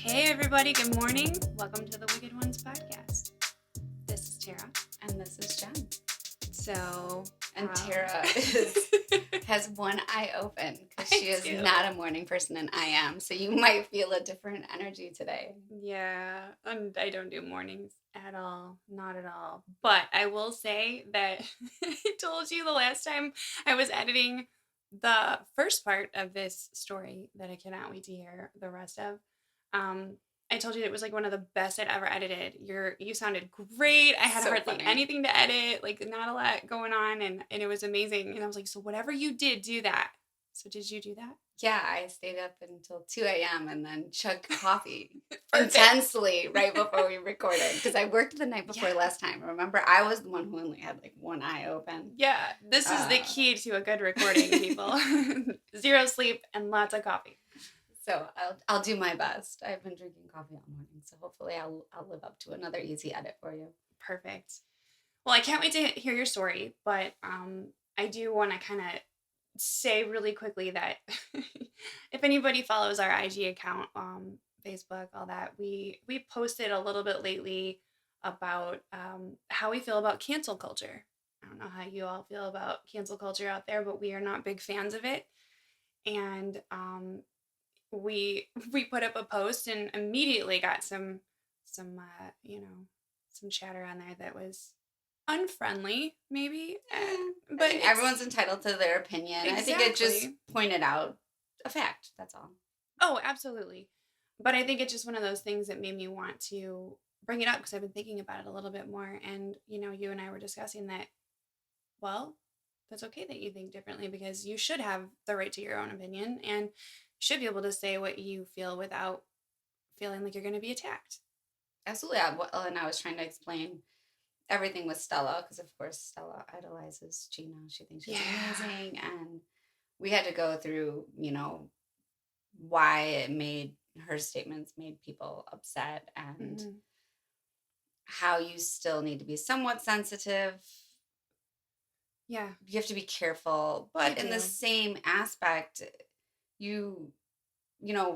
Hey everybody, good morning. Welcome to the Wicked Ones podcast. This is Tara. And this is Jen. And Tara has one eye open because she is not a morning person and I am. So you might feel a different energy today. Yeah, and I don't do mornings at all. Not at all. But I will say that I told you the last time I was editing the first part of this story that I cannot wait to hear the rest of. I told you it was like one of the best I'd ever edited. You sounded great. I had hardly anything to edit, like not a lot going on, and it was amazing. And I was like, so whatever you did, do that. So did you do that? Yeah, I stayed up until 2 a.m. and then chugged coffee intensely right before we recorded because I worked the night before last time. Remember, I was the one who only had like one eye open. Yeah, this is the key to a good recording, people. 0 sleep and lots of coffee. So I'll do my best. I've been drinking coffee all morning, so hopefully I'll live up to another easy edit for you. Perfect. Well, I can't wait to hear your story, but I do want to kind of say really quickly that if anybody follows our IG account, Facebook, all that, we posted a little bit lately about how we feel about cancel culture. I don't know how you all feel about cancel culture out there, but we are not big fans of it. And we put up a post and immediately got some chatter on there that was unfriendly, maybe. But everyone's entitled to their opinion. Exactly. I think it just pointed out a fact. That's all. Oh, absolutely. But I think it's just one of those things that made me want to bring it up because I've been thinking about it a little bit more. And, you and I were discussing that, well, that's okay that you think differently because you should have the right to your own opinion and should be able to say what you feel without feeling like you're going to be attacked. Absolutely. And I was trying to explain everything with Stella because, of course, Stella idolizes Gina. She thinks she's amazing. And we had to go through, why her statements made people upset and how you still need to be somewhat sensitive. Yeah. You have to be careful. But in the same aspect,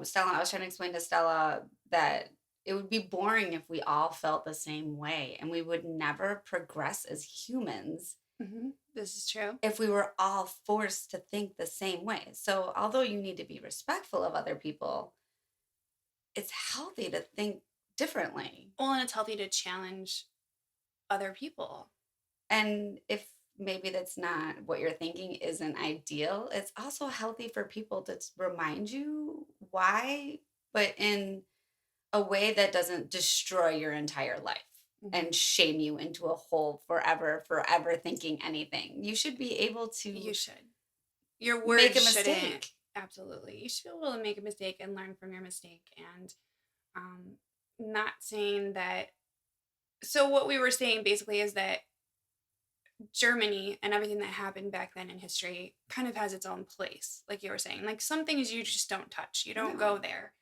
Stella, I was trying to explain to Stella that it would be boring if we all felt the same way and we would never progress as humans. Mm-hmm. This is true. If we were all forced to think the same way. So although you need to be respectful of other people, it's healthy to think differently. Well, and it's healthy to challenge other people. And if maybe that's not what you're thinking isn't ideal, it's also healthy for people to remind you why, but in a way that doesn't destroy your entire life and shame you into a hole forever thinking anything. You should be able to. You should. Your words make a mistake. Absolutely. You should be able to make a mistake and learn from your mistake and not saying that. So what we were saying basically is that Germany and everything that happened back then in history kind of has its own place. Like you were saying, like some things you just don't touch. You don't go there.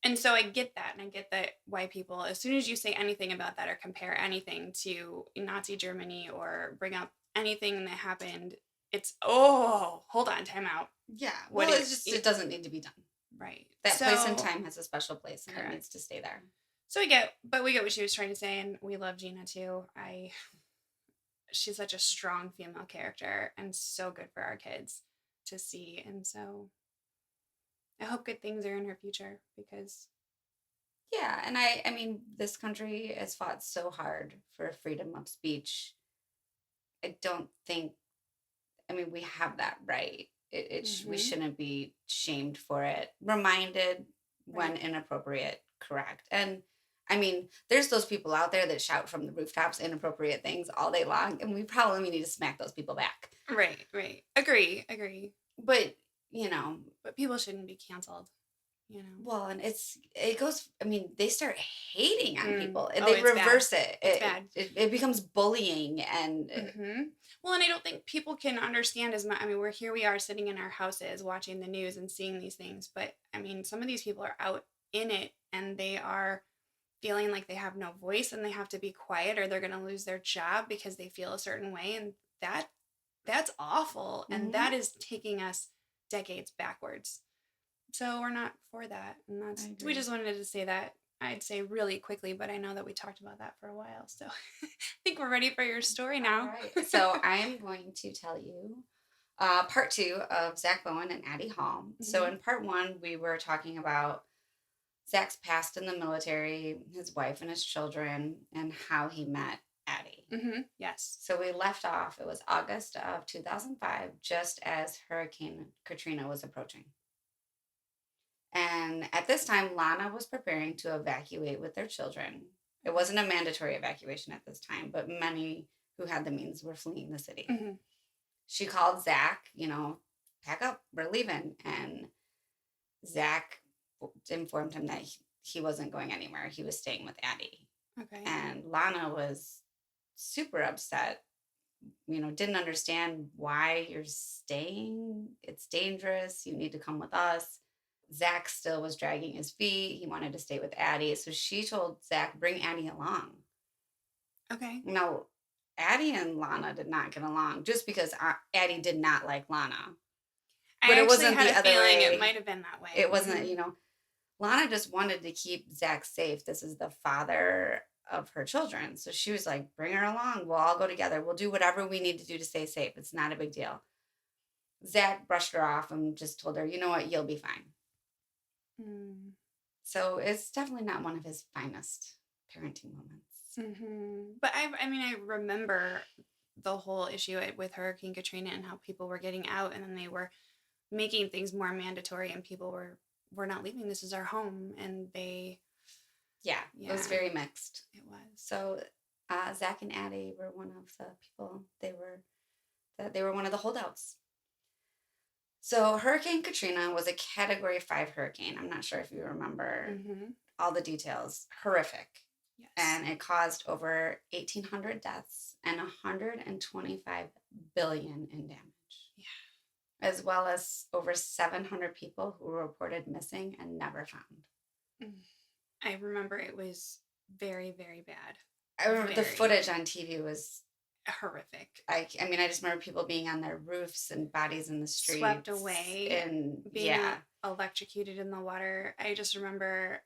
And so I get that. And I get that why people, as soon as you say anything about that or compare anything to Nazi Germany or bring up anything that happened, it's, hold on, time out. Yeah. Well, it doesn't need to be done. Right. That place and time has a special place and it needs to stay there. So we get what she was trying to say. And we love Gina too. She's such a strong female character and so good for our kids to see. And so I hope good things are in her future because. Yeah. And I mean, this country has fought so hard for freedom of speech. I don't think, we have that right. We shouldn't be shamed for it. Reminded when inappropriate, correct. And there's those people out there that shout from the rooftops inappropriate things all day long, and we probably need to smack those people back. Right. Agree. But, But people shouldn't be canceled, Well, and it goes, they start hating on people, and they reverse it. It's bad. It becomes bullying, and... Well, and I don't think people can understand as much. We are sitting in our houses watching the news and seeing these things, but, some of these people are out in it, and they are feeling like they have no voice and they have to be quiet or they're going to lose their job because they feel a certain way. And that's awful. And that is taking us decades backwards. So we're not for that. And I we agree. just wanted to say that, I'd say really quickly, but I know that we talked about that for a while. So I think we're ready for your story All now. right. So I am going to tell you part two of Zack Bowen and Addie Hall. So Hmm. in part one, we were talking about Zach's past in the military, his wife and his children, and how he met Addie. Yes. So we left off, it was August of 2005, just as Hurricane Katrina was approaching. And at this time, Lana was preparing to evacuate with their children. It Okay. wasn't a mandatory evacuation at this time, but many who had the means were fleeing the city. Hmm. She called Zach, pack up, we're leaving. And Zach informed him that he wasn't going anywhere. He was staying with Addie. Okay. And Lana was super upset, didn't understand why you're staying. It's dangerous. You need to come with us. Zach still was dragging his feet. He wanted to stay with Addie. So she told Zach, bring Addie along. Okay. Now, Addie and Lana did not get along just because Addie did not like Lana. But I it actually wasn't had the a other feeling it way. might have been that way. It wasn't, Lana just wanted to keep Zach safe. This is the father of her children. So she was like, bring her along. We'll all go together. We'll do whatever we need to do to stay safe. It's not a big deal. Zach brushed her off and just told her, you know what, you'll be fine. Mm. So it's definitely not one of his finest parenting moments. But I remember the whole issue with Hurricane Katrina and how people were getting out, and then they were making things more mandatory, and people were not leaving. This is our home, and Yeah, it was yeah, very mixed. it was. So Zach and Addie were one of the people. They were one of the holdouts. So Hurricane Katrina was a Category 5 hurricane. I'm not sure if you remember Mm-hmm. all the details. Horrific. Yes. And it caused over 1,800 deaths and 125 billion in damage. Yeah. As well as over 700 people who were reported missing and never found. I remember it was very, very bad. I remember the footage on TV was horrific. I just remember people being on their roofs and bodies in the streets. Swept away. And being electrocuted in the water. I just remember,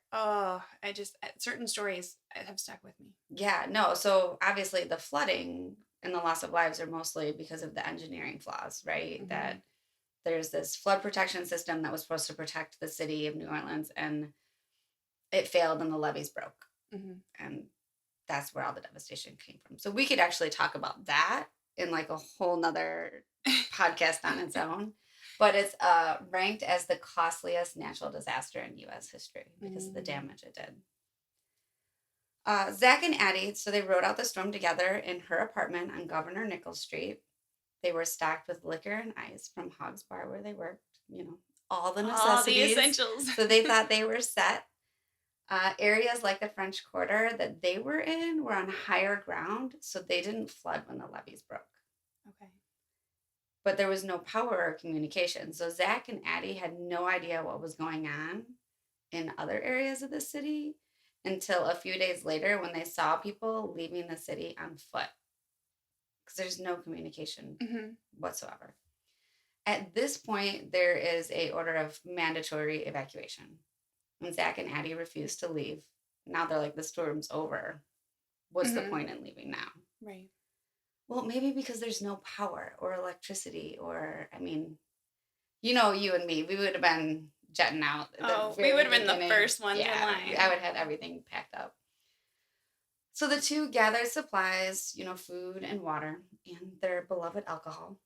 certain stories have stuck with me. Yeah, no. So obviously the flooding and the loss of lives are mostly because of the engineering flaws, right? Mm-hmm. That there's this flood protection system that was supposed to protect the city of New Orleans, and it failed and the levees broke. Mm-hmm. And that's where all the devastation came from. So we could actually talk about that in like a whole nother podcast on its own. But it's ranked as the costliest natural disaster in U.S. history because of the damage it did. Zach and Addie, so they rode out the storm together in her apartment on Governor Nichols Street. They were stocked with liquor and ice from Hogg's Bar where they worked, all the necessities. All the essentials. So they thought they were set. Areas like the French Quarter that they were in were on higher ground, so they didn't flood when the levees broke. Okay. But there was no power or communication. So Zach and Addie had no idea what was going on in other areas of the city until a few days later when they saw people leaving the city on foot. Because there's no communication whatsoever. At this point, there is a order of mandatory evacuation. And Zach and Addie refused to leave. Now they're like, the storm's over. What's the point in leaving now? Right. Well, maybe because there's no power or electricity you and me, we would have been jetting out. We would have been the first ones in line. I would have had everything packed up. So the two gathered supplies, food and water and their beloved alcohol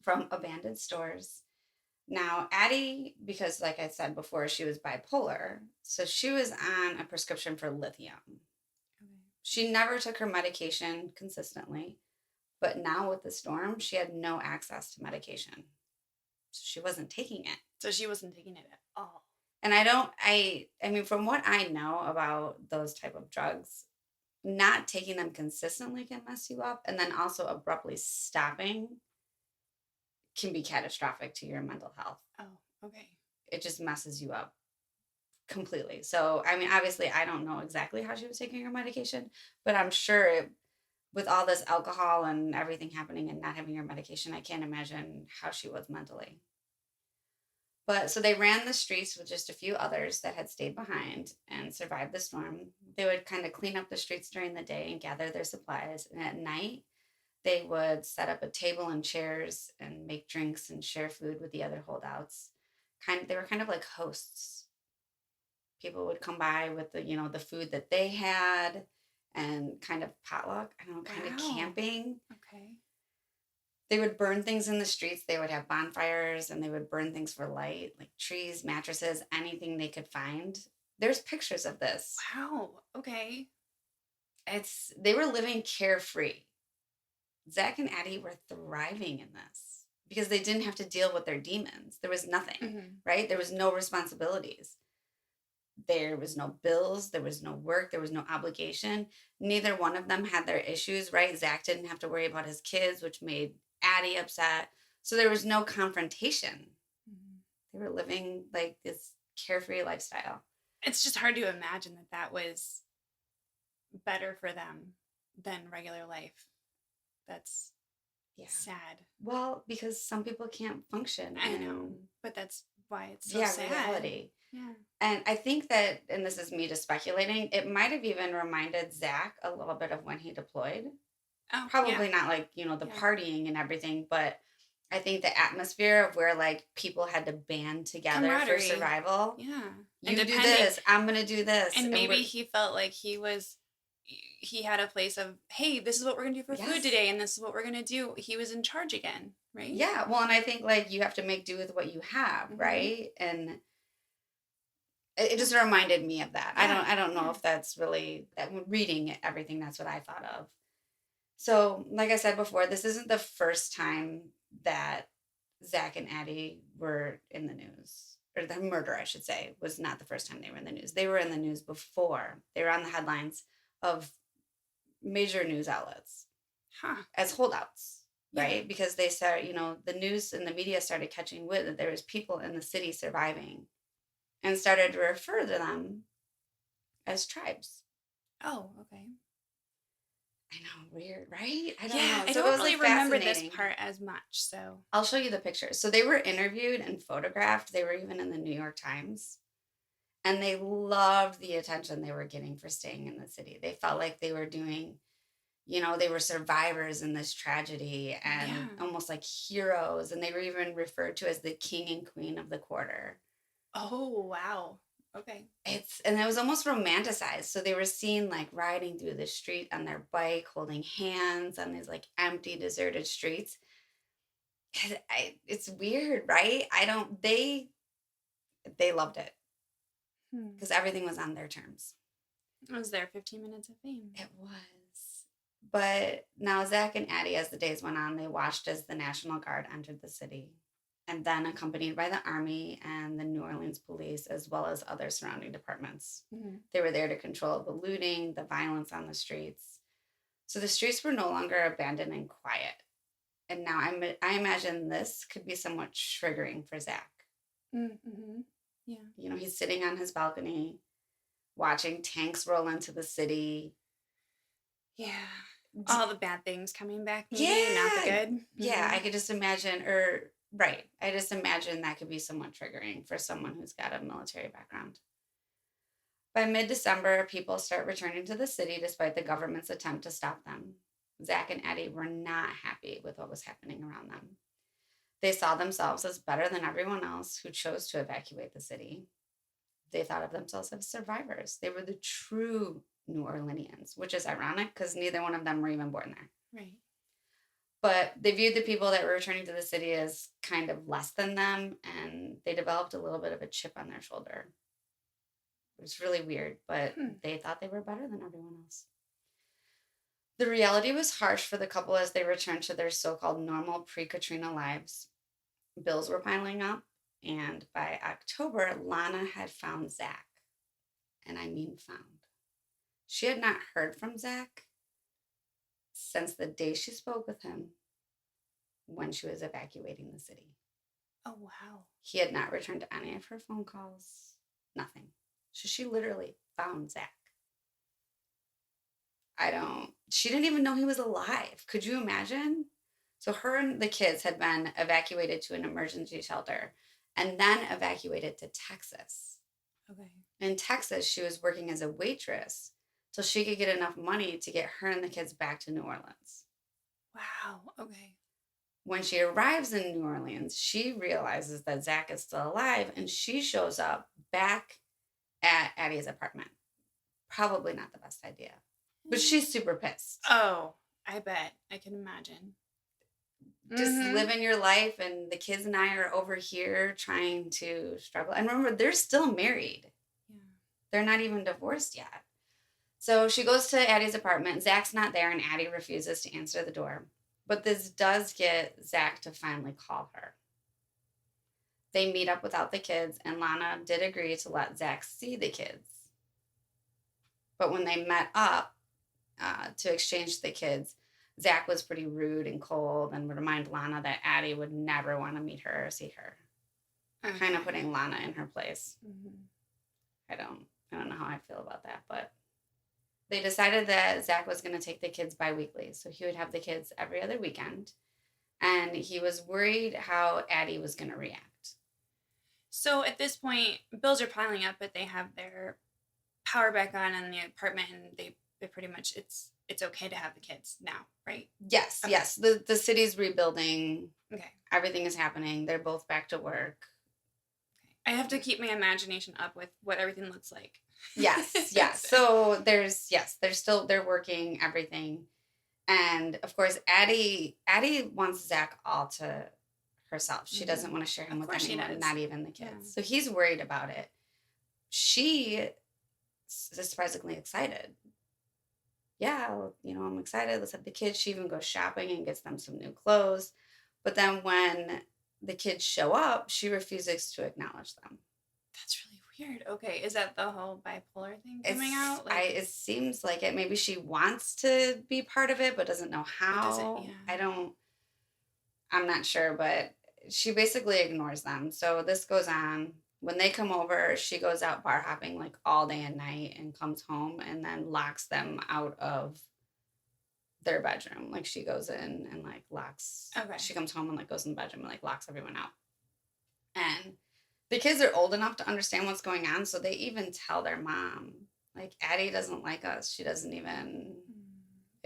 from abandoned stores. Now, Addie, because like I said before, she was bipolar, so she was on a prescription for lithium. Okay. She never took her medication consistently, but now with the storm, she had no access to medication. So she wasn't taking it. at all. And from what I know about those type of drugs, not taking them consistently can mess you up, and then also abruptly stopping can be catastrophic to your mental health. Oh, okay. It just messes you up completely. So, obviously, I don't know exactly how she was taking her medication, but I'm sure with all this alcohol and everything happening and not having her medication, I can't imagine how she was mentally. But so they ran the streets with just a few others that had stayed behind and survived the storm. They would kind of clean up the streets during the day and gather their supplies. And at night, they would set up a table and chairs and make drinks and share food with the other holdouts. They were kind of like hosts. People would come by with the food that they had and kind of potluck, I don't know, kind of Wow. camping. Okay. They would burn things in the streets. They would have bonfires and they would burn things for light, like trees, mattresses, anything they could find. There's pictures of this. Wow. Okay. They were living carefree. Zach and Addie were thriving in this because they didn't have to deal with their demons. There was nothing, Hmm. right? There was no responsibilities. There was no bills, there was no work, there was no obligation. Neither one of them had their issues, right? Zach didn't have to worry about his kids, which made Addie upset. So there was no confrontation. Hmm. They were living like this carefree lifestyle. It's just hard to imagine that that was better for them than regular life. That's Yeah. sad. Well, because some people can't function I know, in, but that's why it's so yeah, sad. reality. Yeah. And I think that, and this is me just speculating, it might have even reminded Zach a little bit of when he deployed. Oh, yeah. Probably not like, the Yeah. partying and everything, but I think the atmosphere of where like people had to band together for Camaraderie. survival. Yeah. And You do depending, this, I'm gonna do this. and And maybe we're he felt like he had a place of, hey, this is what we're gonna do for food yes. today, and this is what we're gonna do. He was in charge again, right? Yeah. Well, and I think like you have to make do with what you have, Mm-hmm. right? And it just reminded me of that. I Yeah. don't know Yeah. if that's really that when reading everything, that's what I thought of. So, like I said before, this isn't the first time that Zach and Addie were in the news, or the murder, I should say, was not the first time they were in the news. They were in the news before. They were on the headlines of major news outlets Huh. as holdouts, Yeah. right? Because they started, the news and the media started catching wind that there was people in the city surviving and started to refer to them as tribes. Oh, okay. I know, weird, right? I don't Yeah, know. I So it don't was really like remember this fascinating. part as much. So, I'll show you the pictures. So they were interviewed and photographed. They were even in the New York Times. And they loved the attention they were getting for staying in the city. They felt like they were doing, they were survivors in this tragedy and yeah. almost like heroes. And they were even referred to as the king and queen of the quarter. Oh, wow. Okay. And it was almost romanticized. So they were seen like riding through the street on their bike, holding hands on these like empty, deserted streets. It's weird, right? I don't, they loved it Hmm. because everything was on their terms. Was there 15 minutes of fame? It was. But now Zach and Addie, as the days went on, they watched as the National Guard entered the city, and then accompanied by the Army and the New Orleans police, as well as other surrounding departments. Mm-hmm. They were there to control the looting, the violence on the streets. So the streets were no longer abandoned and quiet. And now I imagine this could be somewhat triggering for Zach. Mm-hmm. Yeah. He's sitting on his balcony watching tanks roll into the city. Yeah. All the bad things coming back, maybe, not the Yeah. good. Yeah, Mm-hmm. I could just imagine, or right. I just imagine that could be somewhat triggering for someone who's got a military background. By mid December, people start returning to the city despite the government's attempt to stop them. Zach and Eddie were not happy with what was happening around them. They saw themselves as better than everyone else who chose to evacuate the city. They thought of themselves as survivors. They were the true New Orleanians, which is ironic because neither one of them were even born there. Right. But they viewed the people that were returning to the city as kind of less than them, and they developed a little bit of a chip on their shoulder. It was really weird, but Hmm. they thought they were better than everyone else. The reality was harsh for the couple as they returned to their so called normal pre Katrina lives. Bills were piling up, and by October, Lana had found Zach. And I mean found. She had not heard from Zach since the day she spoke with him when she was evacuating the city. Oh, wow. He had not returned to any of her phone calls, nothing. So she literally found Zach. She didn't even know he was alive. Could you imagine? So her and the kids had been evacuated to an emergency shelter. and then evacuated to Texas. Okay. In Texas, she was working as a waitress till she could get enough money to get her and the kids back to New Orleans. Wow. Okay. When she arrives in New Orleans, she realizes that Zack is still alive and she shows up back at Addie's apartment. Probably not the best idea, but Mm. she's super pissed. Oh, I bet. I can imagine. Just Mm-hmm. living your life, and the kids and I are over here trying to struggle. And remember, they're still married. Yeah. They're not even divorced yet. So she goes to Addie's apartment. Zach's not there, and Addie refuses to answer the door. But this does get Zach to finally call her. They meet up without the kids, and Lana did agree to let Zach see the kids. But when they met up to exchange the kids, Zach was pretty rude and cold and would remind Lana that Addie would never want to meet her or see her. Okay. Kind of putting Lana in her place. Mm-hmm. I don't know how I feel about that, but they decided that Zach was going to take the kids bi-weekly. So he would have the kids every other weekend. And he was worried how Addie was going to react. So at this point, bills are piling up, but they have their power back on in the apartment, and they pretty much it's okay to have the kids now, right? Yes, Okay. yes. The city's rebuilding. Okay. Everything is happening. They're both back to work. I have to keep my imagination up with what everything looks like. Yes, yes. So they're working everything. And of course, Addie wants Zach all to herself. She doesn't want to share him Of with course she anyone, does. not even the kids. Yeah. So he's worried about it. She is surprisingly excited. Yeah, I'm excited. Let's have the kids. She even goes shopping and gets them some new clothes. But then when the kids show up, she refuses to acknowledge them. That's really weird. Okay, is that the whole bipolar thing coming out? It seems like it. Maybe she wants to be part of it, but doesn't know how. Yeah. I'm not sure, but she basically ignores them. So this goes on. When they come over, she goes out bar hopping like all day and night and comes home and then locks them out of their bedroom. Like she goes in and like locks. Okay. She comes home and like goes in the bedroom and like locks everyone out. And the kids are old enough to understand what's going on, so they even tell their mom, like, Addie doesn't like us. She doesn't even.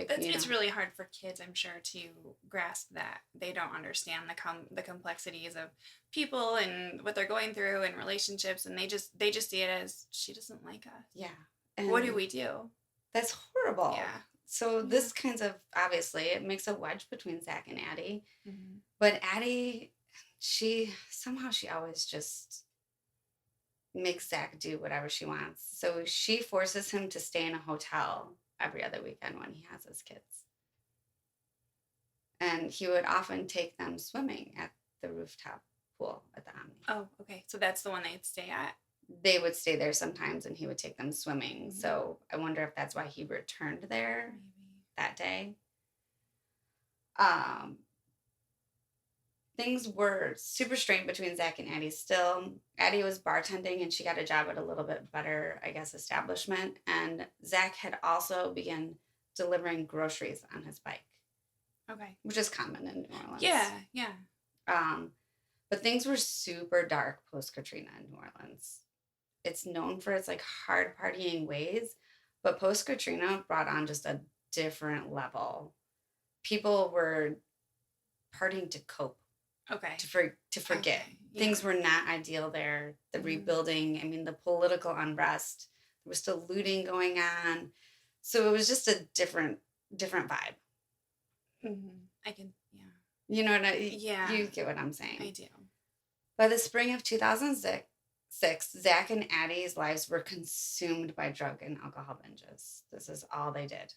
It's really hard for kids, I'm sure, to grasp that. They don't understand the complexities of people and what they're going through and relationships, and they just see it as she doesn't like us. Yeah. And what do we do? That's horrible. Yeah. So this kinds of, obviously, it makes a wedge between Zach and Addie. Mm-hmm. But Addie, she always just makes Zach do whatever she wants. So she forces him to stay in a hotel every other weekend when he has his kids. And he would often take them swimming at the rooftop pool at the Omni. Oh, okay. So that's the one they'd stay at? They would stay there sometimes and he would take them swimming. Mm-hmm. So I wonder if that's why he returned there that day. Things were super strained between Zach and Addie still. Addie was bartending and she got a job at a little bit better, I guess, establishment. And Zach had also begun delivering groceries on his bike. Okay. Which is common in New Orleans. Yeah. But things were super dark post-Katrina in New Orleans. It's known for its like hard partying ways, but post-Katrina brought on just a different level. People were partying to cope. Okay. To forget. Okay. Yeah. Things were not ideal there. The rebuilding, I mean, the political unrest. There was still looting going on. So it was just a different vibe. Mm-hmm. I can, yeah. You know what yeah. You get what I'm saying. I do. By the spring of 2006, Zach and Addie's lives were consumed by drug and alcohol binges. This is all they did.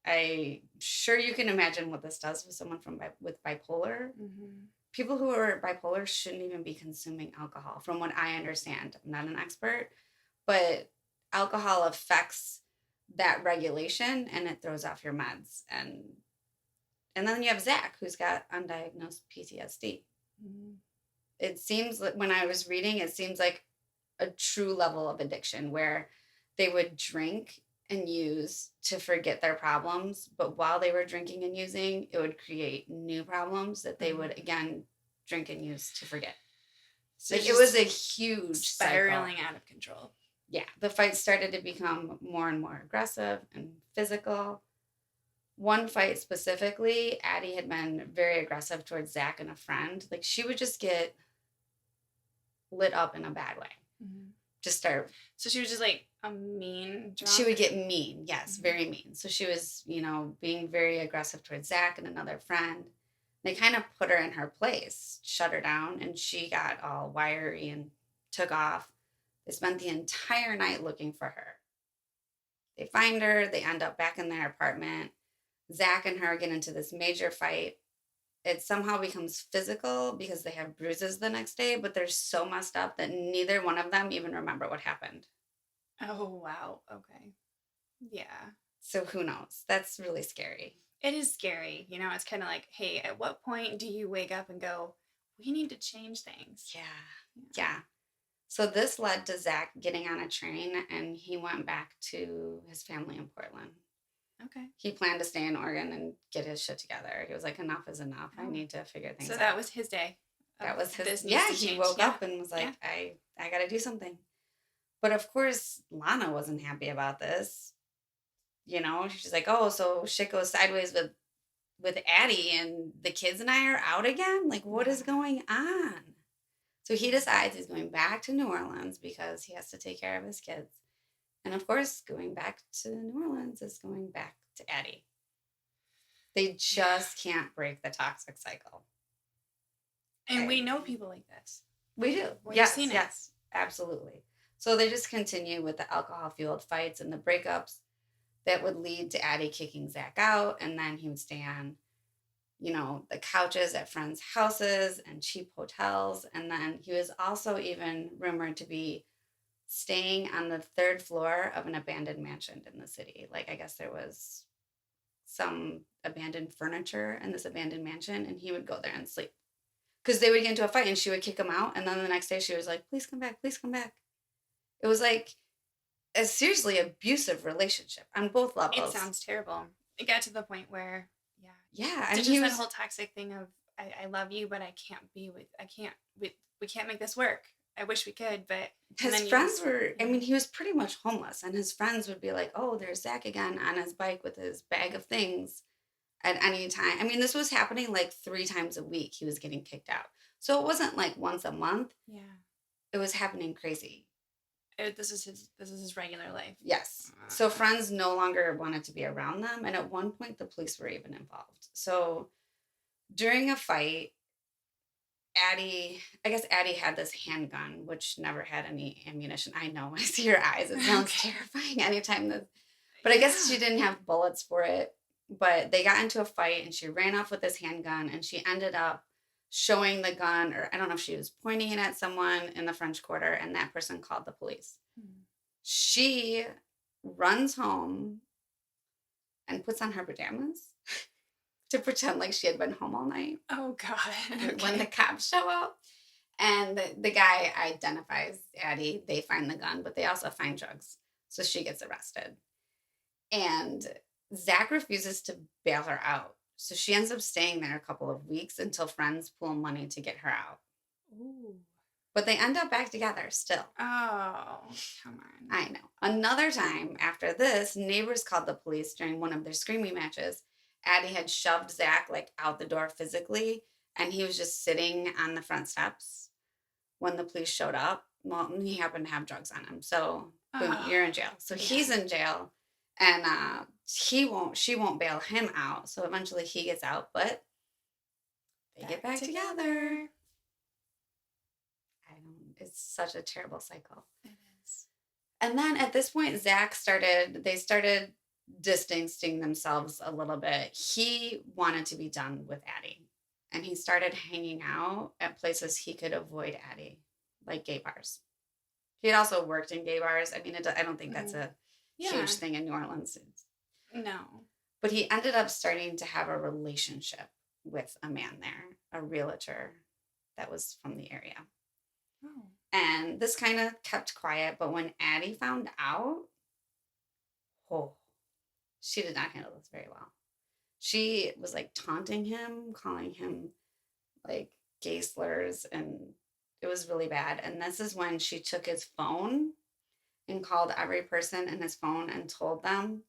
I'm sure you can imagine what this does with someone with bipolar. Mm-hmm. People who are bipolar shouldn't even be consuming alcohol, from what I understand. I'm not an expert, but alcohol affects that regulation and it throws off your meds. And then you have Zach, who's got undiagnosed PTSD. Mm-hmm. It seems like, when I was reading, it seems like a true level of addiction where they would drink and use to forget their problems, but while they were drinking and using, it would create new problems that they would again drink and use to forget. So Like, it's it was just a huge cycle. spiraling out of control. Yeah, the fight started to become more and more aggressive and physical. One fight specifically, Addie had been very aggressive towards Zach and a friend. Like, she would just get lit up in a bad way. Mm-hmm. Just start. So she was just like a mean drunk? She would get mean. Yes, very mean. So she was, being very aggressive towards Zach and another friend. They kind of put her in her place, shut her down, and she got all wiry and took off. They spent the entire night looking for her. They find her. They end up back in their apartment. Zach and her get into this major fight. It somehow becomes physical because they have bruises the next day, but they're so messed up that neither one of them even remember what happened. Oh, wow. Okay. Yeah. So who knows? That's really scary. It is scary. It's kind of like, hey, at what point do you wake up and go, we need to change things? Yeah. So this led to Zach getting on a train and he went back to his family in Portland. Okay. He planned to stay in Oregon and get his shit together. He was like, enough is enough. I need to figure things out. So that was his day. That was his. This Yeah, needs to he change. woke up and was like, I got to do something. But of course, Lana wasn't happy about this. She's like, oh, so shit goes sideways with Addie and the kids and I are out again? Like, what is going on? So he decides he's going back to New Orleans because he has to take care of his kids. And of course, going back to New Orleans is going back to Addie. They just can't break the toxic cycle. And we know people like this. We do. We've seen it. Yes, absolutely. So they just continue with the alcohol-fueled fights and the breakups that would lead to Addie kicking Zach out. And then he would stay on, the couches at friends' houses and cheap hotels. And then he was also even rumored to be staying on the third floor of an abandoned mansion in the city. Like, I guess there was some abandoned furniture in this abandoned mansion, and he would go there and sleep. Because they would get into a fight and she would kick him out. And then the next day she was like, please come back, please come back. It was like a seriously abusive relationship on both levels. It sounds terrible. It got to the point where, yeah, and just that whole toxic thing of I love you, but we can't make this work. I wish we could, but his friends were. I mean, he was pretty much homeless, and his friends would be like, "Oh, there's Zach again on his bike with his bag of things." At any time, I mean, this was happening like 3 times a week. He was getting kicked out, so it wasn't like once a month. Yeah, it was happening crazy. This is his regular life. Yes. So friends no longer wanted to be around them. And at one point, the police were even involved. So during a fight, Addie had this handgun, which never had any ammunition. I know, I see your eyes. It sounds terrifying anytime that. But I guess she didn't have bullets for it. But they got into a fight and she ran off with this handgun and she ended up showing the gun, or I don't know if she was pointing it at someone in the French Quarter, and that person called the police. She runs home and puts on her pajamas to pretend like she had been home all night. Oh, God. Okay. When the cops show up, and the guy identifies Addie, they find the gun, but they also find drugs. So she gets arrested. And Zach refuses to bail her out. So she ends up staying there a couple of weeks until friends pool money to get her out. Ooh. But they end up back together still. Oh, come on. I know. Another time after this, neighbors called the police during one of their screaming matches. Addie had shoved Zach like out the door physically, and he was just sitting on the front steps when the police showed up. Well, he happened to have drugs on him. So boom, you're in jail. So he's in jail. And she won't bail him out. So eventually he gets out, but they get back together. It's such a terrible cycle. It is. And then at this point, they started distancing themselves a little bit. He wanted to be done with Addie. And he started hanging out at places he could avoid Addie, like gay bars. He had also worked in gay bars. I mean, I don't think that's a huge thing in New Orleans. No. But he ended up starting to have a relationship with a man there, a realtor that was from the area. Oh. And this kind of kept quiet. But when Addie found out, she did not handle this very well. She was like taunting him, calling him like gay slurs. And It was really bad. And this is when she took his phone and called every person in his phone and told them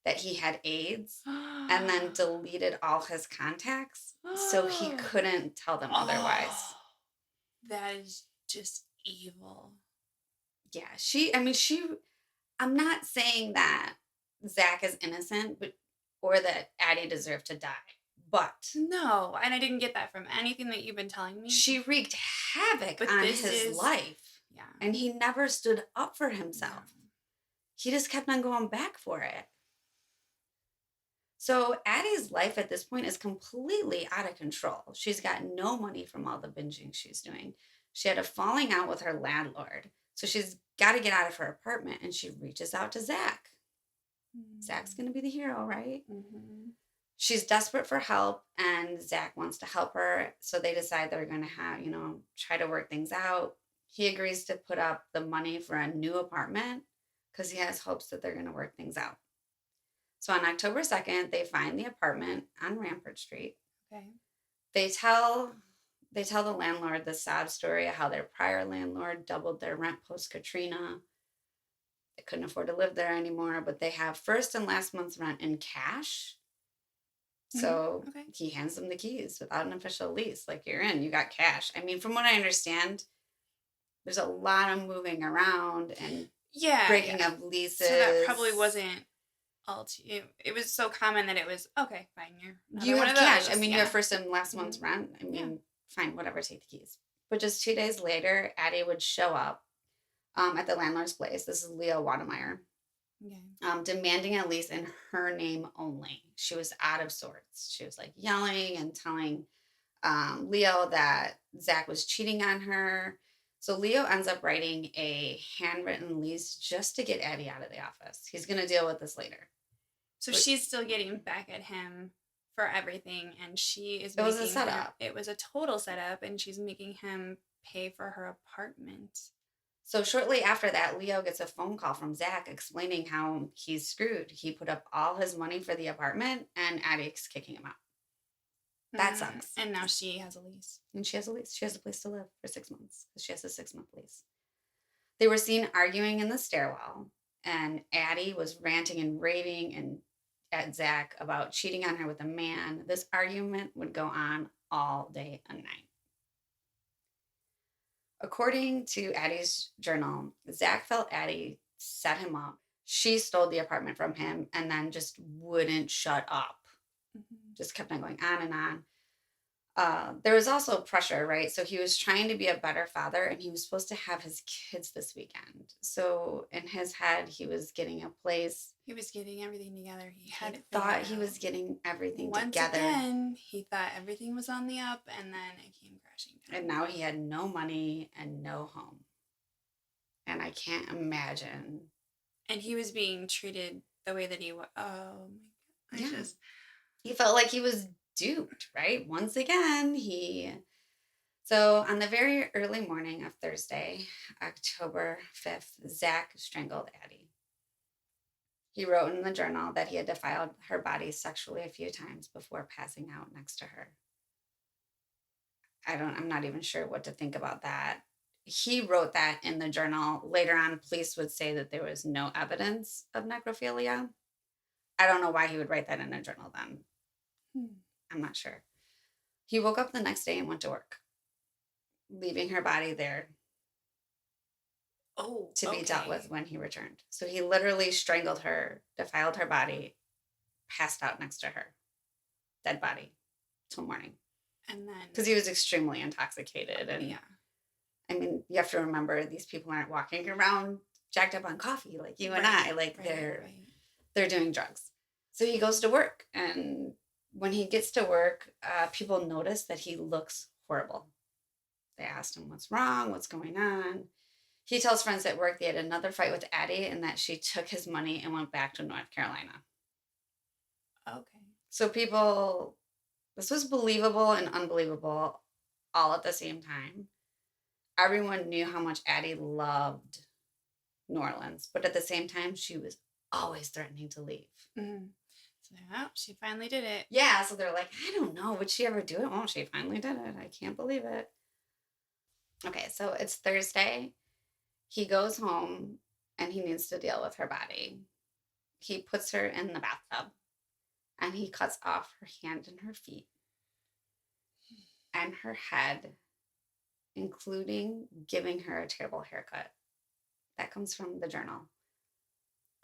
that he had AIDS and then deleted all his contacts so he couldn't tell them otherwise. Oh, that is just evil. Yeah, I'm not saying that Zach is innocent, but or that Addie deserved to die. But No, and I didn't get that from anything that you've been telling me. she wreaked havoc But on this his is, life. yeah, And he never stood up for himself. no. He just kept on going back for it. So Addie's life at this point is completely out of control. She's got no money from all the binging she's doing. She had a falling out with her landlord. So she's got to get out of her apartment and she reaches out to Zach. Zach's going to be the hero, right? Mm-hmm. She's desperate for help and Zach wants to help her. So they decide they're going to try to work things out. He agrees to put up the money for a new apartment because he has hopes that they're going to work things out. So on October 2nd, they find the apartment on Rampart Street. Okay. They tell the landlord the sob story of how their prior landlord doubled their rent post Katrina. They couldn't afford to live there anymore, but they have first and last month's rent in cash. So Okay. he hands them the keys without an official lease. Like, you're in, you got cash. I mean, from what I understand, there's a lot of moving around and breaking of leases. So that probably wasn't all it was so common that it was, okay, fine, you have cash. I mean, yeah. you have first and last month's rent. I mean, fine, whatever, take the keys. But just 2 days later, Addie would show up at the landlord's place. This is Leo Wademeyer. Okay. Demanding a lease in her name only. She was out of sorts. She was like yelling and telling Leo that Zach was cheating on her. So Leo ends up writing a handwritten lease just to get Addie out of the office. He's going to deal with this later. So she's still getting back at him for everything, and she is. It was a setup. It was a total setup, and she's making him pay for her apartment. So shortly after that, Leo gets a phone call from Zach explaining how he's screwed. He put up all his money for the apartment, and Addie's kicking him out. That sucks. And now she has a lease. And she has a lease. She has a place to live for 6 months because she has a 6-month lease. They were seen arguing in the stairwell, and Addie was ranting and raving at Zach about cheating on her with a man. This argument would go on all day and night. According to Addie's journal, Zach felt Addie set him up. She stole the apartment from him and then just wouldn't shut up. Mm-hmm. Just kept on going on and on. There was also pressure, right? So he was trying to be a better father and he was supposed to have his kids this weekend. So in his head, he was getting a place. He was getting everything together. He thought he was getting everything together. Once again, he thought everything was on the up and then it came crashing down. And now he had no money and no home. And I can't imagine. And he was being treated the way that he was. Oh my God. He felt like he was duped, right? Once again, So on the very early morning of Thursday, October 5th, Zach strangled Addie. He wrote in the journal that he had defiled her body sexually a few times before passing out next to her. I'm not even sure what to think about that. He wrote that in the journal. Later on, police would say that there was no evidence of necrophilia. I don't know why he would write that in a journal then. I'm not sure. He woke up the next day and went to work, leaving her body there to be dealt with when he returned. So he literally strangled her, defiled her body, passed out next to her, dead body, till morning. And then... Because he was extremely intoxicated. And I mean, you have to remember, these people aren't walking around jacked up on coffee like you and I. Like, they're doing drugs. So he goes to work, and when he gets to work, people notice that he looks horrible. They asked him what's wrong, what's going on. He tells friends at work they had another fight with Addie and that she took his money and went back to North Carolina. Okay. So this was believable and unbelievable all at the same time. Everyone knew how much Addie loved New Orleans, but at the same time, she was always threatening to leave. Mm-hmm. She finally did it. Yeah, so they're like, I don't know. Would she ever do it? Oh, she finally did it. I can't believe it. Okay, so it's Thursday. He goes home and he needs to deal with her body. He puts her in the bathtub and he cuts off her hand and her feet and her head, including giving her a terrible haircut. That comes from the journal.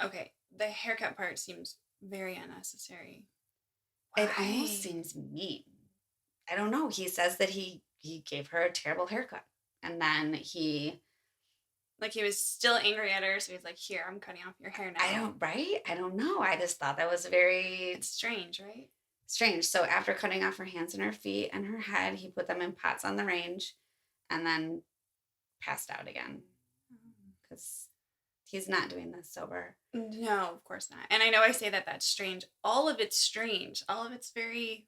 Okay, the haircut part seems very unnecessary. It almost Why? seems mean. I don't know. He says that he gave her a terrible haircut. And then Like he was still angry at her, so he's like, "Here, I'm cutting off your hair I now." don't, right? I don't know. I just thought that was very It's strange, right? strange. So after cutting off her hands and her feet and her head, he put them in pots on the range and then passed out again because he's not doing this sober. No, of course not. And I know I say that that's strange. All of it's strange. All of it's very.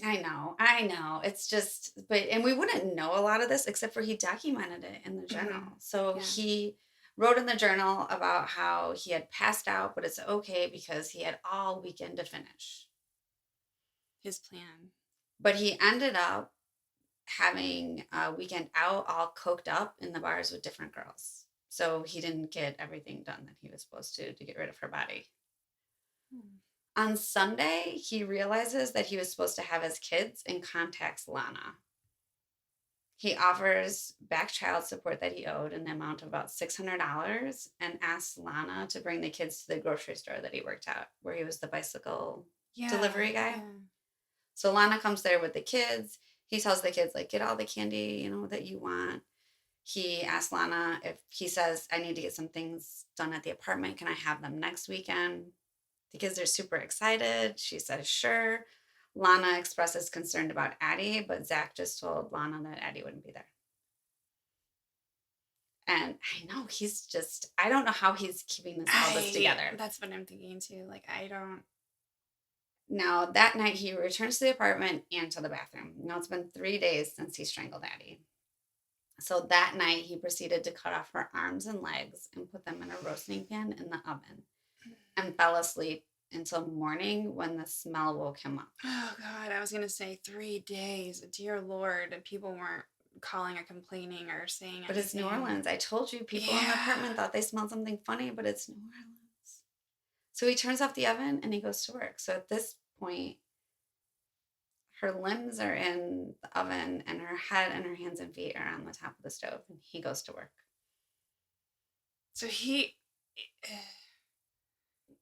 I know. It's just, and we wouldn't know a lot of this except for he documented it in the journal. Mhm. So Yeah, he wrote in the journal about how he had passed out, but it's okay because he had all weekend to finish. his plan. But he ended up having a weekend out all coked up in the bars with different girls. So he didn't get everything done that he was supposed to get rid of her body. Hmm. On Sunday, he realizes that he was supposed to have his kids and contacts Lana. He offers back child support that he owed in the amount of about $600 and asks Lana to bring the kids to the grocery store that he worked at, where he was the bicycle Yeah, delivery guy. yeah. So Lana comes there with the kids. He tells the kids, like, get all the candy, that you want. He asks Lana if he says, I need to get some things done at the apartment. Can I have them next weekend? The kids are super excited. She says, sure. Lana expresses concern about Addie, but Zach just told Lana that Addie wouldn't be there. And I know I don't know how he's keeping all this together. That's what I'm thinking too. Like I don't. Now, that night, he returns to the apartment and to the bathroom. Now, it's been 3 days since he strangled Addie. So that night, he proceeded to cut off her arms and legs and put them in a roasting pan in the oven and fell asleep until morning when the smell woke him up. Oh God, I was gonna say 3 days. Dear Lord, and people weren't calling or complaining or saying But it's New anything. Orleans. I told you, people in the Yeah. apartment thought they smelled something funny, but it's New Orleans. So he turns off the oven and he goes to work. So at this point, her limbs are in the oven and her head and her hands and feet are on the top of the stove and he goes to work. So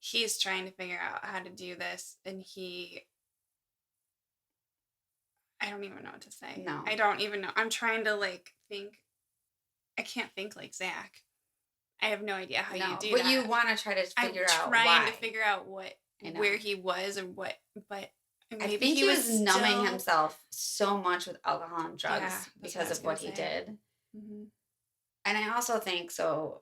he's trying to figure out how to do this, and I don't even know what to say. No, I don't even know. I'm trying to like think. I can't think like Zach. I have no idea how you no, do but you that. want to try to I'm figure out trying to why. figure out I know. where he was and what, but I maybe think he he was was numbing still. himself so much with alcohol and Yeah, drugs that's what I because was of gonna what he say. did. Hmm. And I also think so.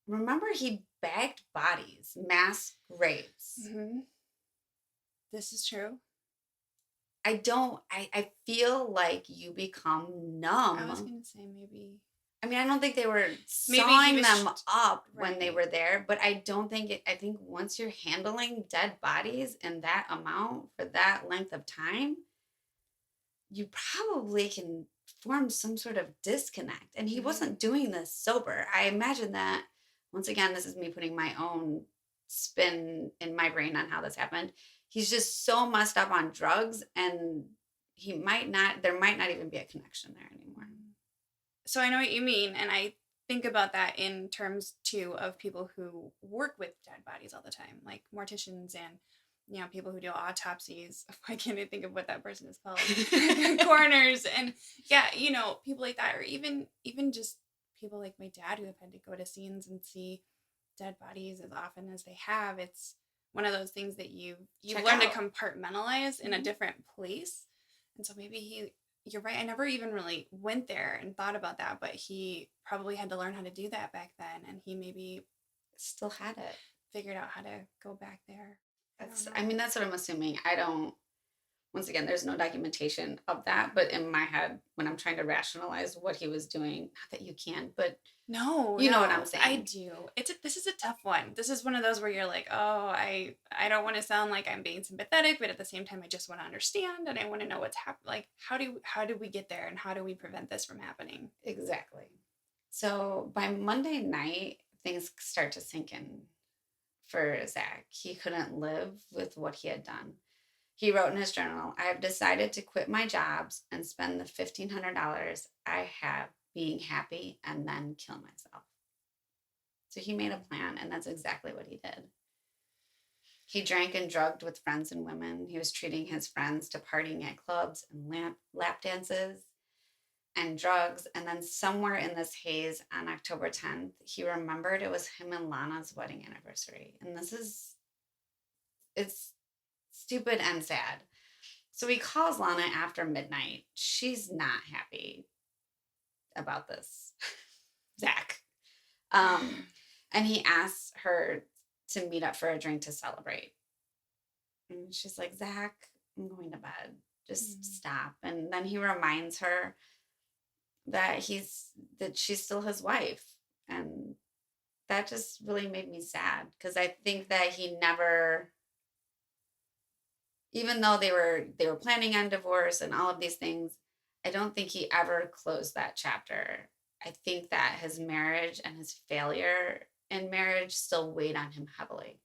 Remember, he bagged bodies, mass graves. Hmm. This is true. I feel like you become I was numb. gonna say maybe I mean, I don't think they were maybe he sawing was them up when they right. were there, but I don't think I think once you're handling dead bodies in that amount for that length of time, you probably can form some sort of disconnect. And he Hmm. wasn't doing this sober. I imagine that, once again, this is me putting my own spin in my brain on how this happened. He's just so messed up on drugs, and there might not even be a connection there anymore. So I know what you mean, and I think about that in terms too of people who work with dead bodies all the time, like morticians and people who do autopsies. Why can't I think of what that person is called? Coroners and yeah, people like that, or even just people like my dad who have had to go to scenes and see dead bodies as often as they have. It's one of those things that you've Check learned to out. compartmentalize in a Mhm. different place, and so maybe you're right. I never even really went there and thought about that, but he probably had to learn how to do that back then, and he maybe Still had it. figured out how to go back there. I don't I know. mean, that's what I'm assuming. I don't. Once again, there's no documentation of that, but in my head, when I'm trying to rationalize what he was doing, not that you can, but No, you know what I'm no, I saying. do. This is a tough one. This is one of those where you're like, oh, I don't want to sound like I'm being sympathetic, but at the same time, I just want to understand and I want to know what's happening. Like, how do we get there, and how do we prevent this from happening? Exactly. So by Monday night, things start to sink in for Zach. He couldn't live with what he had done. He wrote in his journal, I have decided to quit my jobs and spend the $1,500 I have being happy and then kill myself. So he made a plan, and that's exactly what he did. He drank and drugged with friends and women. He was treating his friends to partying at clubs and lap dances and drugs. And then somewhere in this haze on October 10th, he remembered it was him and Lana's wedding anniversary. And it's stupid and sad. So he calls Lana after midnight. She's not happy about this, Zach. And he asks her to meet up for a drink to celebrate. And she's like, Zach, I'm going to bed. Just stop. And then he reminds her that she's still his wife. And that just really made me sad, because I think that he never, even though they were planning on divorce and all of these things, I don't think he ever closed that chapter. I think that his marriage and his failure in marriage still weighed on him heavily.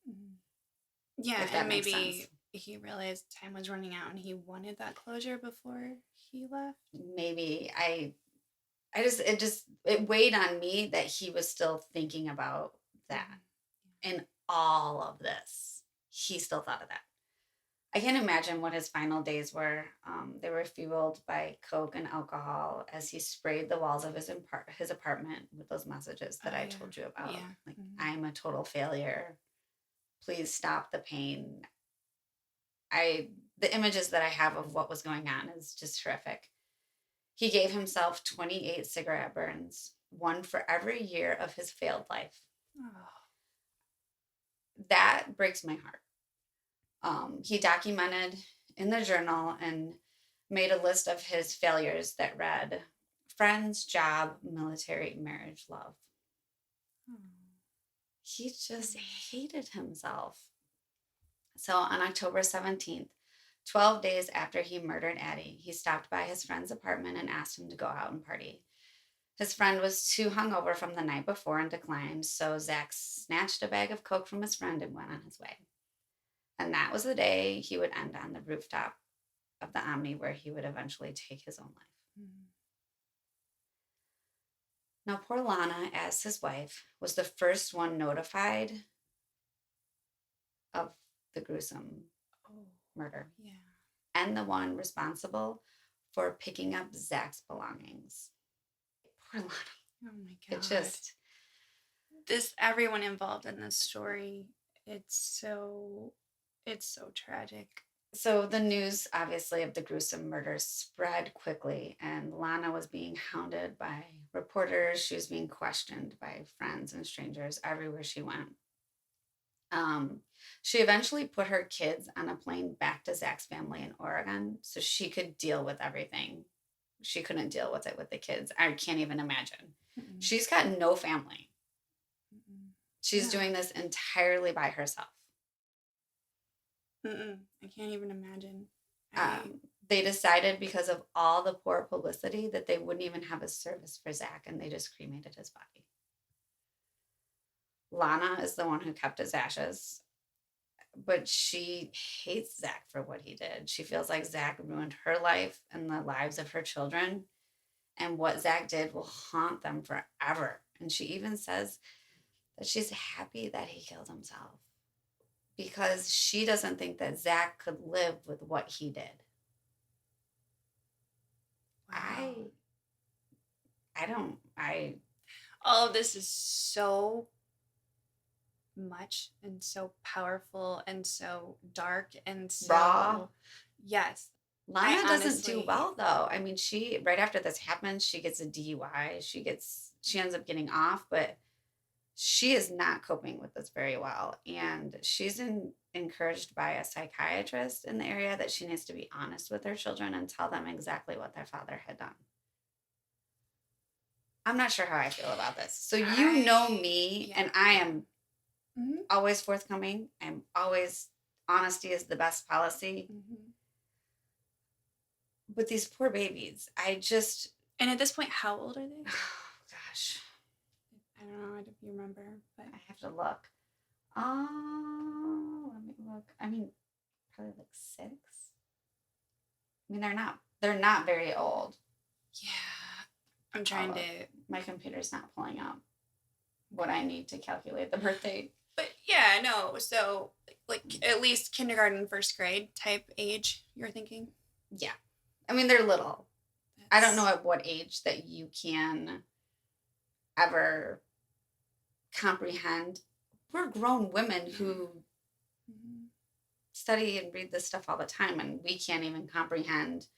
Yeah, If that and makes sense. maybe he realized time was running out and he wanted that closure before he left. Maybe it weighed on me that he was still thinking about that. In all of this, he still thought of that. I can't imagine what his final days were. They were fueled by coke and alcohol as he sprayed the walls of his apartment with those messages that I told you about. Yeah. Like, I'm a total failure. Please stop the pain. The images that I have of what was going on is just horrific. He gave himself 28 cigarette burns, one for every year of his failed life. Oh. That breaks my heart. He documented in the journal and made a list of his failures that read friends, job, military, marriage, love. He just hated himself. So on October 17th, 12 days after he murdered Addie, he stopped by his friend's apartment and asked him to go out and party. His friend was too hungover from the night before and declined, so Zach snatched a bag of coke from his friend and went on his way. And that was the day he would end on the rooftop of the Omni, where he would eventually take his own life. Now, poor Lana, as his wife, was the first one notified of the gruesome murder. Yeah. And the one responsible for picking up Zach's belongings. Poor Lana. Oh my God. Everyone involved in this story, it's so tragic. So the news, obviously, of the gruesome murder spread quickly, and Lana was being hounded by reporters. She was being questioned by friends and strangers everywhere she went. She eventually put her kids on a plane back to Zach's family in Oregon so she could deal with everything. She couldn't deal with it with the kids. I can't even imagine. She's got no family. She's doing this entirely by herself. I can't even imagine. They decided, because of all the poor publicity, that they wouldn't even have a service for Zach, and they just cremated his body. Lana is the one who kept his ashes, but she hates Zach for what he did. She feels like Zach ruined her life and the lives of her children, and what Zach did will haunt them forever. And she even says that she's happy that he killed himself, because she doesn't think that Zach could live with what he did. Wow. All of this is so much and so powerful and so dark and so raw. Yes. Lana doesn't do well, though. I mean, right after this happens, she gets a DUI. She ends up getting off, but she is not coping with this very well. And encouraged by a psychiatrist in the area that she needs to be honest with her children and tell them exactly what their father had done. I'm not sure how I feel about this. So you know me, Yeah. and I am Mhm. always forthcoming. I'm always honesty is the best policy. Mhm. But these poor babies, I just And at this point, how old are they? oh gosh, I don't know if you remember, but I have to look. Let me look. I mean, probably like 6. I mean, they're not very old. yeah, I'm Oh, trying to. look, my computer's not pulling up what I need to calculate the birth date. But yeah, no. So like at least kindergarten, first grade type age. You're thinking Yeah, I mean they're little. I don't know that's. at what age that you can ever comprehend. We're grown women Yeah. who Mhm. study and read this stuff all the time, and we can't even comprehend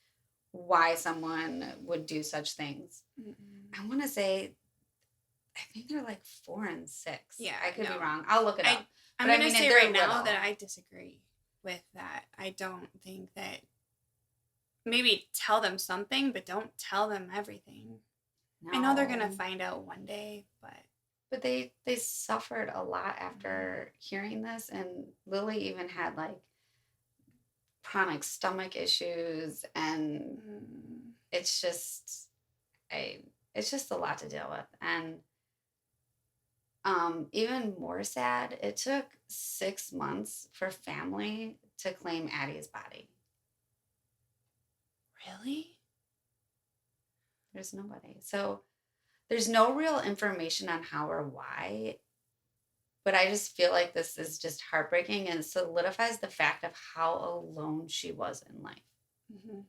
why someone would do such things. Mm-mm. I want to say, I think they're like 4 and 6. Yeah, I could be no. wrong. I'll look it up. I I'm But I gonna mean, say they're right now that little. I disagree with that. I don't think that maybe tell them something, but don't tell them everything. I know they're gonna No. find out one day, but But they suffered a lot mhm. after hearing this, and Lily even had like chronic stomach issues, and Mm. it's just a it's just a lot to deal with. And even more sad, it took 6 months for family to claim Addie's body. Really? There's nobody. So there's no real information on how or why, but I just feel like this is just heartbreaking and solidifies the fact of how alone she was in life. Mm-hmm.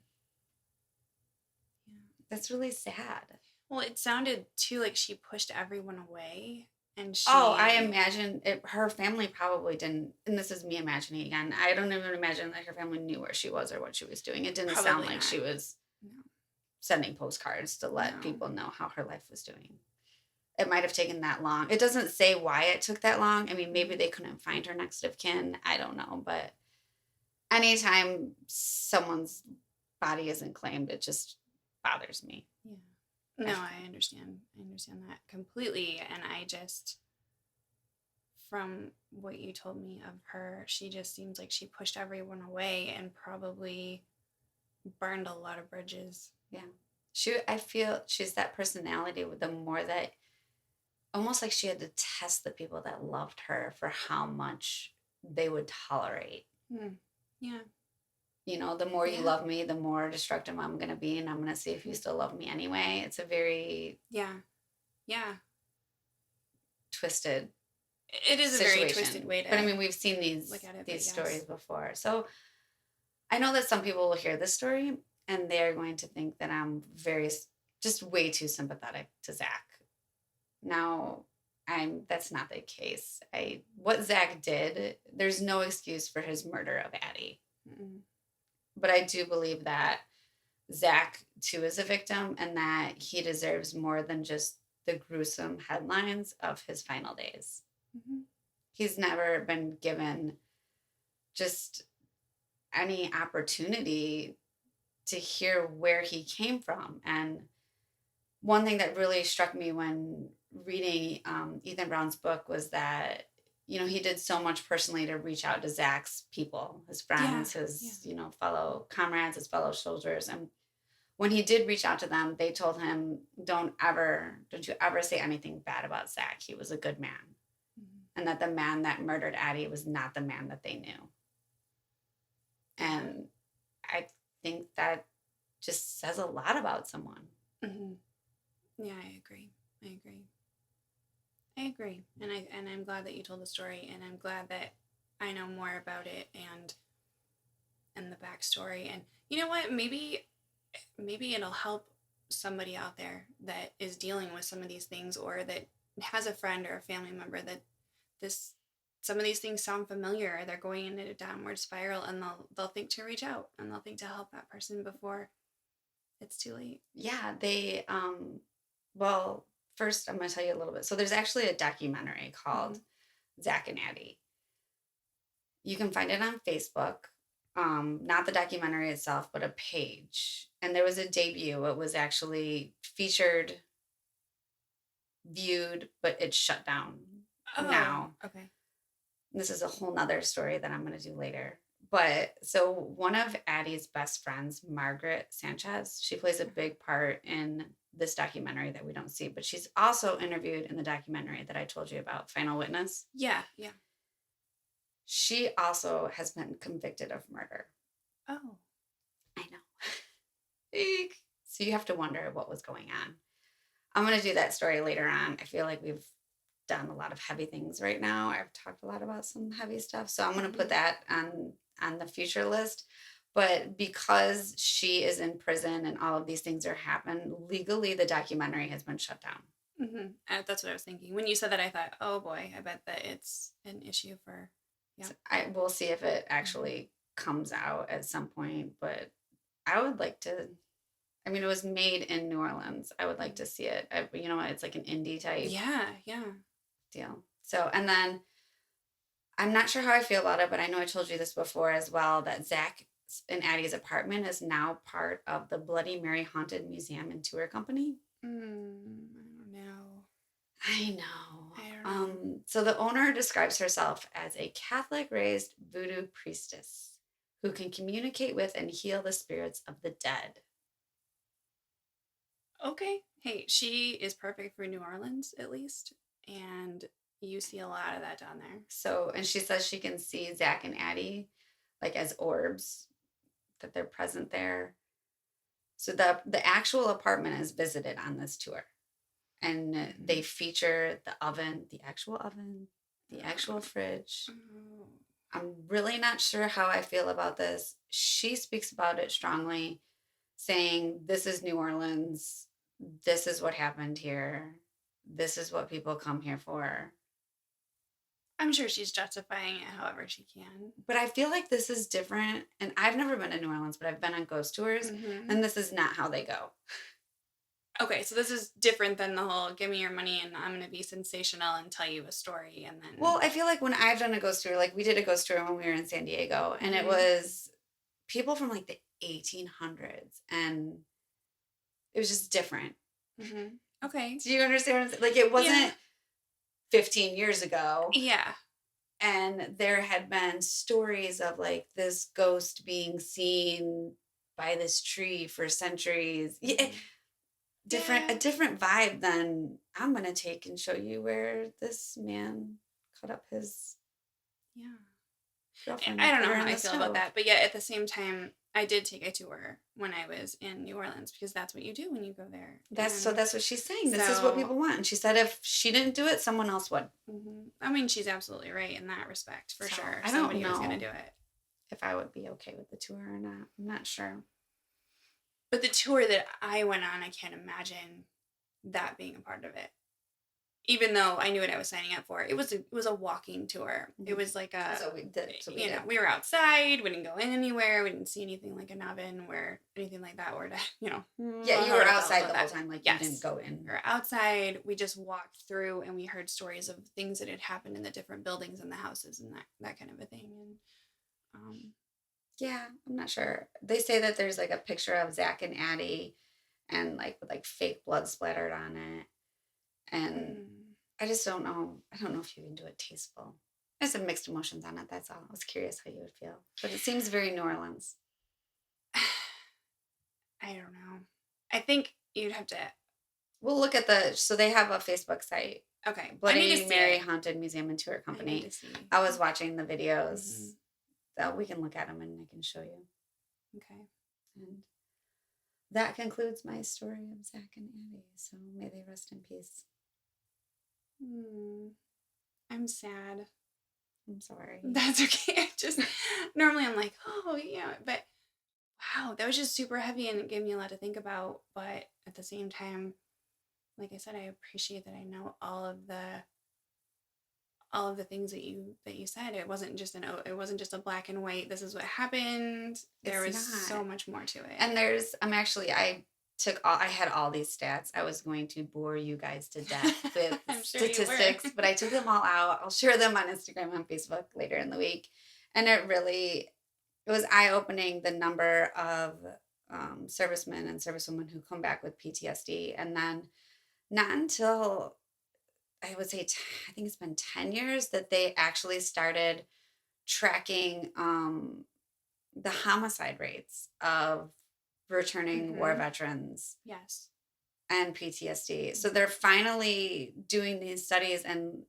Yeah. That's really sad. Well, it sounded too like she pushed everyone away, and Oh, I she. imagine her family probably didn't, and this is me imagining again. I don't even imagine that her family knew where she was or what she was doing. It didn't sound Probably like not. she was No. sending postcards to let No. people know how her life was doing. It might have taken that long. It doesn't say why it took that long. I mean, maybe Mm-hmm. they couldn't find her next of kin. I don't know. But anytime someone's body isn't claimed, it just bothers me. Yeah. No, I understand. I understand that completely, and I just from what you told me of her, she just seems like she pushed everyone away and probably burned a lot of bridges. Yeah. I feel she's that personality with the more that almost like she had to test the people that loved her for how much they would tolerate. Hmm. Yeah. The more you Yeah. love me, the more destructive I'm going to be, and I'm going to see if you still love me anyway. It's a very Yeah. Yeah. twisted It is a very twisted situation. way But I to mean, we've seen look these at it, but these stories yes. before. So I know that some people will hear this story and they're going to think that I'm just way too sympathetic to Zach. Now, that's not the case. I What Zach did, there's no excuse for his murder of Addie. Mm-mm. But I do believe that Zach too is a victim and that he deserves more than just the gruesome headlines of his final days. Mm-hmm. He's never been given just any opportunity to hear where he came from. And one thing that really struck me when reading Ethan Brown's book was that he did so much personally to reach out to Zach's people, his Yeah. friends, Yeah. his fellow comrades, his fellow soldiers. And when he did reach out to them, they told him, don't you ever say anything bad about Zach. He was a good man. Mm-hmm. And that the man that murdered Addie was not the man that they knew. Yeah. And I think that just says a lot about someone. Mm-hmm. Yeah, I agree. I agree. I agree. And I'm glad that you told the story, and I'm glad that I know more about it and the backstory. And you know what? Maybe it'll help somebody out there that is dealing with some of these things, or that has a friend or a family member that this some of these things sound familiar, or they're going in a downward spiral, and they'll think to reach out, and they'll think to help that person before it's too late. Yeah, they well, first I'm going to tell you a little bit. So there's actually a documentary Mm-hmm. called Zack and Addie. You can find it on Facebook. Not the documentary itself, but a page. And there was a debut. It was actually featured, viewed, but it's shut down Oh, now. okay. This is a whole nother story that I'm going to do later. But so one of Addie's best friends, Margaret Sanchez, she plays a big part in this documentary that we don't see, but she's also interviewed in the documentary that I told you about, Final Witness. Yeah, yeah. She also has been convicted of murder. Oh. I know. Eek. So you have to wonder what was going on. I'm going to do that story later on. I feel like we've done a lot of heavy things right now. I've talked a lot about some heavy stuff. So I'm going to put that on the future list. But because she is in prison and all of these things are happening, legally the documentary has been shut down. Mm-hmm. That's what I was thinking. When you said that, I thought, oh boy, I bet that it's an issue for, yeah. So I will see if it actually comes out at some point, but I would like to. I mean, it was made in New Orleans. I would like to see it. You know what? It's like an indie type Yeah, yeah. deal. So, and then I'm not sure how I feel about it, but I know I told you this before as well that Zach and Addie's apartment is now part of the Bloody Mary Haunted Museum and Tour Company. I don't know. I know. I don't know. So the owner describes herself as a Catholic raised voodoo priestess who can communicate with and heal the spirits of the dead. Okay. Hey, she is perfect for New Orleans, at least. And you see a lot of that down there. So, and she says she can see Zach and Addie like as orbs, that they're present there. So the actual apartment is visited on this tour. And they feature the oven, the actual fridge. Oh. I'm really not sure how I feel about this. She speaks about it strongly, saying, this is New Orleans. This is what happened here. This is what people come here for. I'm sure she's justifying it however she can. But I feel like this is different. And I've never been to New Orleans, but I've been on ghost tours. Mm-hmm. And this is not how they go. Okay, so this is different than the whole give me your money and I'm going to be sensational and tell you a story and then. Well, I feel like when I've done a ghost tour, like we did a ghost tour when we were in San Diego, and it was people from like the 1800s, and it was just different. Mm-hmm. Okay. Do you understand what I'm saying? Like it wasn't 15 years ago. Yeah. And there had been stories of like this ghost being seen by this tree for centuries. Yeah. A different vibe than I'm going to take and show you where this man cut up his girlfriend. I don't know how I feel about that, but yeah, at the same time, I did take a tour when I was in New Orleans because that's what you do when you go there. That's what she's saying. This is what people want. And she said if she didn't do it, someone else would. Mm-hmm. I mean, she's absolutely right in that respect, for sure. I Somebody don't know was going to do it. If I would be okay with the tour or not. I'm not sure. But the tour that I went on, I can't imagine that being a part of it. Even though I knew what I was signing up for, it was a walking tour. Mm-hmm. It was like a we were outside. We didn't go in anywhere. We didn't see anything like an oven or anything like that. Or you were outside the whole time. Like you didn't go in. We were outside. We just walked through and we heard stories of things that had happened in the different buildings and the houses and that kind of a thing. And yeah, I'm not sure. They say that there's like a picture of Zach and Addie, and like with like fake blood splattered on it. And I just don't know. I don't know if you can do it tasteful. I have some mixed emotions on it. That's all. I was curious how you would feel. But it seems very New Orleans. I don't know. I think you'd have to. We'll look at so they have a Facebook site. Okay. Bloody Mary Haunted Museum and Tour Company. I was watching the videos. Mm-hmm. So we can look at them and I can show you. Okay. And that concludes my story of Zach and Addie. So may they rest in peace. I'm sad. I'm sorry. That's okay. Normally I'm like, oh yeah, but wow, that was just super heavy and it gave me a lot to think about. But at the same time, like I said, I appreciate that I know all of the things that you said. It wasn't just a black and white. This is what happened. There was so much more to it. And I I had all these stats. I was going to bore you guys to death with I'm sure you were. statistics, but I took them all out. I'll share them on Instagram and Facebook later in the week. And it was eye-opening, the number of servicemen and servicewomen who come back with PTSD. And then not until I would say, I think it's been 10 years that they actually started tracking the homicide rates of returning war Hmm. veterans Yes. and PTSD. So Mhm. they're finally doing these studies and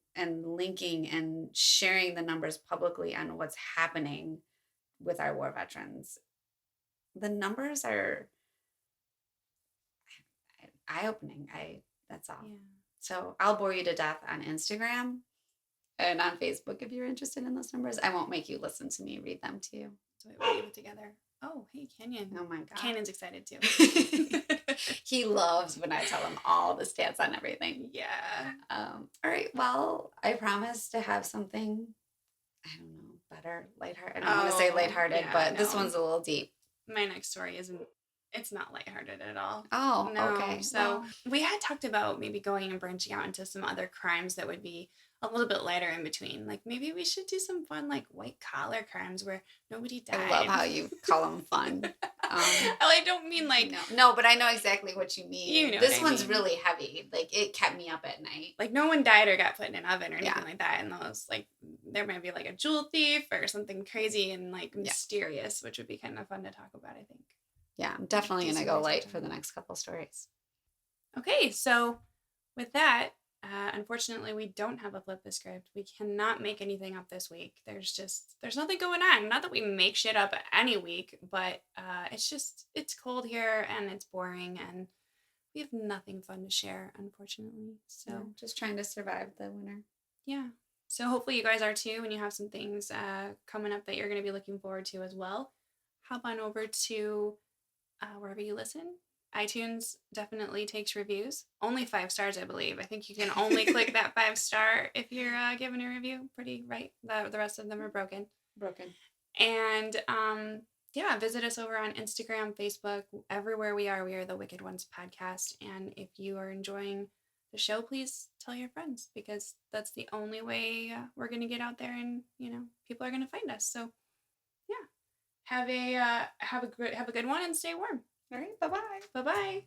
linking and sharing the numbers publicly on what's happening with our war veterans. The numbers are eye-opening. I That's all. Yeah. So I'll bore you to death on Instagram and on Facebook if you're interested in those numbers. I won't make you listen to me read them to you. So we leave it together. Oh, hey, Canyon. Oh my god. Canyon's excited too. He loves when I tell him all the stats on everything. Yeah. All right. Well, I promise to have something, I don't know, better, lighthearted. I don't want to say Oh, lighthearted, yeah, but this no. one's a little deep. My next story it's not lighthearted at all. Oh, No. okay. So Well, we had talked about maybe going and branching out into some other crimes that would be a little bit lighter in between. Like maybe we should do some fun like white collar crimes where nobody I died. love how you call them fun. Well, I don't mean like no, but I know exactly what you mean. You know This what I one's mean. really heavy. Like it kept me up at night. like no one died or got put in an oven or anything Yeah. like that. And those like there might be like a jewel thief or something crazy and like Yeah. mysterious, which would be kind of fun to talk about, I think. Yeah, I'm definitely Do going to some go light research for on the that. next couple stories. Okay, so with that, unfortunately, we don't have a flip the script. We cannot make anything up this week. There's nothing going on. Not that we make shit up any week, but it's cold here and it's boring and we have nothing fun to share, unfortunately. So Yeah, just trying to survive the winter. yeah. So hopefully you guys are too when you have some things coming up that you're going to be looking forward to as well. Hop on over to wherever you listen. iTunes definitely takes reviews. Only 5 stars, I believe. I think you can only click that 5 star if you're giving a review. Pretty right. The rest of them are broken. And yeah, visit us over on Instagram, Facebook, everywhere we are. We are the Wicked Ones podcast. And if you are enjoying the show, please tell your friends because that's the only way we're going to get out there and, people are going to find us. So yeah, have a good one and stay warm. All right, bye-bye. Bye-bye.